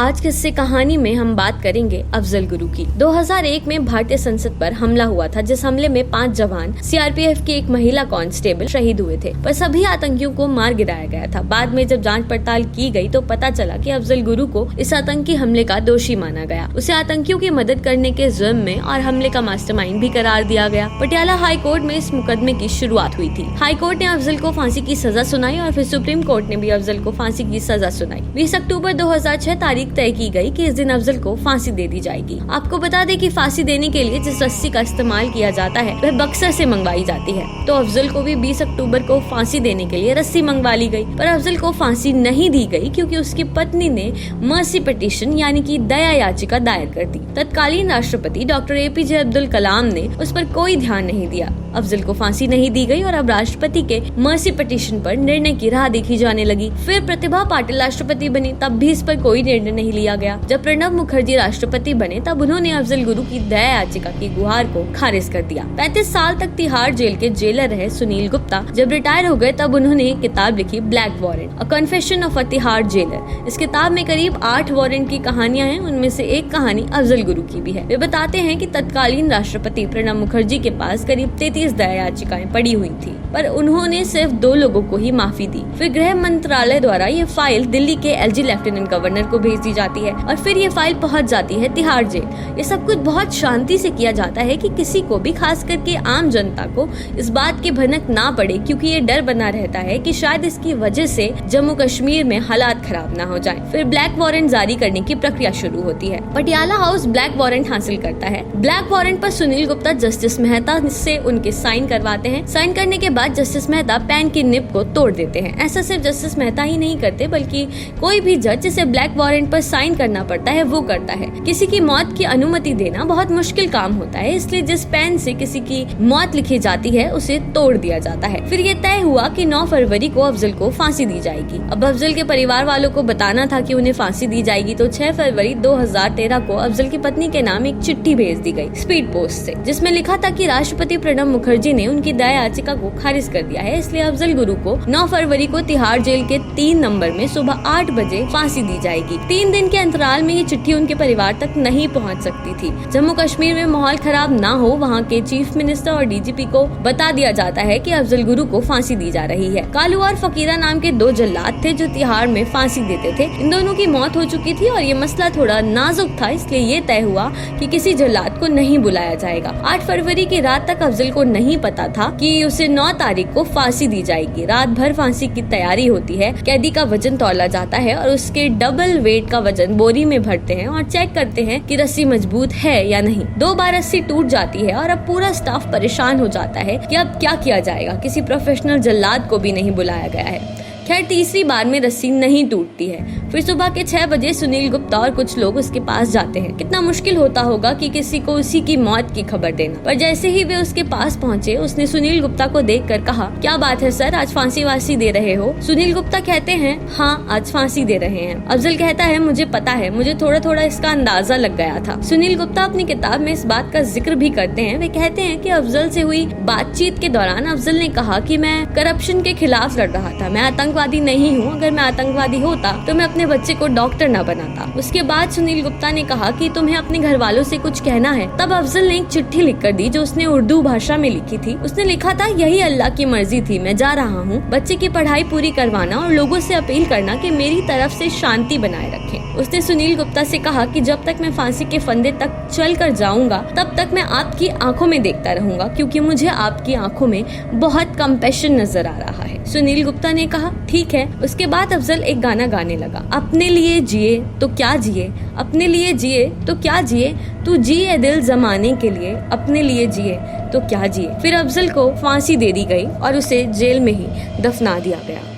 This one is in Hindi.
आज किस्से कहानी में हम बात करेंगे अफजल गुरु की। 2001 में भारतीय संसद पर हमला हुआ था, जिस हमले में 5 जवान सीआरपीएफ की एक महिला कांस्टेबल शहीद हुए थे, पर सभी आतंकियों को मार गिराया गया था। बाद में जब जांच पड़ताल की गई तो पता चला कि अफजल गुरु को इस आतंकी हमले का दोषी माना गया। उसे आतंकियों की मदद करने के जुर्म में और हमले का मास्टरमाइंड भी करार दिया गया। पटियाला हाई कोर्ट में इस मुकदमे की शुरुआत हुई थी। हाई कोर्ट ने अफजल को फांसी की सजा सुनाई और फिर सुप्रीम कोर्ट ने भी अफजल को फांसी की सजा सुनाई। 20 अक्टूबर 2006 तारीख तय की गई कि इस दिन अफजल को फांसी दे दी जाएगी। आपको बता दें कि फांसी देने के लिए जिस रस्सी का इस्तेमाल किया जाता है वह बक्सर से मंगवाई जाती है, तो अफजल को भी 20 अक्टूबर को फांसी देने के लिए रस्सी मंगवा ली गई। पर अफजल को फांसी नहीं दी गई क्योंकि उसकी पत्नी ने मर्सी पिटीशन यानी कि दया याचिका दायर कर दी। तत्कालीन राष्ट्रपति डॉक्टर APJ अब्दुल कलाम ने उस पर कोई ध्यान नहीं दिया। अफजल को फांसी नहीं दी गई और अब राष्ट्रपति के मर्सी पिटीशन पर निर्णय की राह देखी जाने लगी। फिर प्रतिभा पाटिल राष्ट्रपति बनी, तब भी इस पर कोई निर्णय नहीं लिया गया। जब प्रणब मुखर्जी राष्ट्रपति बने तब उन्होंने अफजल गुरु की दया याचिका की गुहार को खारिज कर दिया। 35 साल तक तिहाड़ जेल के जेलर रहे सुनील गुप्ता जब रिटायर हो गए तब उन्होंने एक किताब लिखी, black warrant, a confession of a Tihar jailer. इस किताब में करीब 8 वारंट की कहानियां हैं, उनमें से एक कहानी अफजल गुरु की भी है। वे बताते हैं कि तत्कालीन राष्ट्रपति प्रणब मुखर्जी के पास करीब 33 दया याचिकाएं पड़ी हुई थी, पर उन्होंने सिर्फ 2 लोगों को ही माफी दी। फिर गृह मंत्रालय द्वारा ये फाइल दिल्ली के LG लेफ्टिनेंट गवर्नर को भेज दी जाती है और फिर ये फाइल पहुंच जाती है तिहाड़ जेल। ये सब कुछ बहुत शांति से किया जाता है कि किसी को भी, खास करके आम जनता को, इस बात की भनक ना पड़े, क्योंकि ये डर बना रहता है कि शायद इसकी वजह से जम्मू कश्मीर में हालात खराब ना हो जाए। फिर ब्लैक वारंट जारी करने की प्रक्रिया शुरू होती है। पटियाला हाउस ब्लैक वारंट हासिल करता है। ब्लैक वारंट पर सुनील गुप्ता जस्टिस मेहता से उनके साइन करवाते हैं। साइन करने के बाद जस्टिस मेहता पेन की निब को तोड़ देते हैं। ऐसा सिर्फ जस्टिस मेहता ही नहीं करते, बल्कि कोई भी जज जिसे ब्लैक वारंट पर साइन करना पड़ता है वो करता है। किसी की मौत की अनुमति देना बहुत मुश्किल काम होता है, इसलिए जिस पेन से किसी की मौत लिखी जाती है उसे तोड़ दिया जाता है। फिर ये तय हुआ कि 9 फरवरी को अफजल को फांसी दी जाएगी। अब अफजल के परिवार वालों को बताना था कि उन्हें फांसी दी जाएगी, तो 6 फरवरी 2013 को अफजल की पत्नी के नाम एक चिट्ठी भेज दी गई स्पीड पोस्ट से, जिसमें लिखा था कि राष्ट्रपति प्रणब मुखर्जी ने उनकी दया याचिका को खारिज कर दिया है, इसलिए अफजल गुरु को 9 फरवरी को तिहाड़ जेल के 3 नंबर में सुबह 8 बजे फांसी दी जाएगी। 3 दिन के अंतराल में ये चिट्ठी उनके परिवार तक नहीं पहुंच सकती थी। जम्मू कश्मीर में माहौल खराब ना हो, वहां के चीफ मिनिस्टर और DGP को बता दिया जाता है कि अफजल गुरु को फांसी दी जा रही है। कालू और फकीरा नाम के 2 जल्लाद थे जो तिहाड़ में फांसी देते थे। इन दोनों की मौत हो चुकी थी और ये मसला थोड़ा नाजुक था, इसलिए ये तय हुआ कि किसी जल्लाद को नहीं बुलाया जाएगा। 8 फरवरी की रात तक अफजल को नहीं पता था कि उसे 9 तारीख को फांसी दी जाएगी। रात भर फांसी की तैयारी होती है। कैदी का वजन तौला जाता है और उसके डबल वेट का वजन बोरी में भरते हैं और चेक करते हैं कि रस्सी मजबूत है या नहीं। 2 बार रस्सी टूट जाती है और अब पूरा स्टाफ परेशान हो जाता है कि अब क्या किया जाएगा। किसी प्रोफेशनल जल्लाद को भी नहीं बुलाया गया है। खैर, तीसरी बार में रस्सी नहीं टूटती है। फिर सुबह के 6 बजे सुनील गुप्ता और कुछ लोग उसके पास जाते हैं। कितना मुश्किल होता होगा कि किसी को उसी की मौत की खबर देना, पर जैसे ही वे उसके पास पहुंचे उसने सुनील गुप्ता को देखकर कहा, क्या बात है सर, आज फांसी वासी दे रहे हो? सुनील गुप्ता कहते हैं, हाँ आज फांसी दे रहे हैं। अफजल कहता है, मुझे पता है, मुझे थोड़ा थोड़ा इसका अंदाजा लग गया था। सुनील गुप्ता अपनी किताब में इस बात का जिक्र भी करते हैं। वे कहते हैं कि अफजल से हुई बातचीत के दौरान अफजल ने कहा कि मैं करप्शन के खिलाफ लड़ रहा था, मैं आतंकवादी नहीं हूँ। अगर मैं आतंकवादी होता तो मैं अपने बच्चे को डॉक्टर न बनाता। उसके बाद सुनील गुप्ता ने कहा कि तुम्हें अपने घर वालों से कुछ कहना है। तब अफजल ने एक चिट्ठी लिखकर दी जो उसने उर्दू भाषा में लिखी थी। उसने लिखा था, यही अल्लाह की मर्जी थी, मैं जा रहा हूँ। बच्चे की पढ़ाई पूरी करवाना और लोगों से अपील करना कि मेरी तरफ से शांति बनाए रखें। उसने सुनील गुप्ता से कहा कि जब तक मैं फांसी के फंदे तक चल कर जाऊंगा तब तक मैं आपकी आंखों में देखता रहूंगा, क्योंकि मुझे आपकी आंखों में बहुत कंपैशन नजर आ रहा है। सुनील गुप्ता ने कहा, ठीक है। उसके बाद अफजल एक गाना गाने लगा, अपने लिए जिए तो क्या जिए, अपने लिए जिए तो क्या जिए, तू जिए दिल जमाने के लिए, अपने लिए जिए तो क्या जिए। फिर अफजल को फांसी दे दी गई और उसे जेल में ही दफना दिया गया।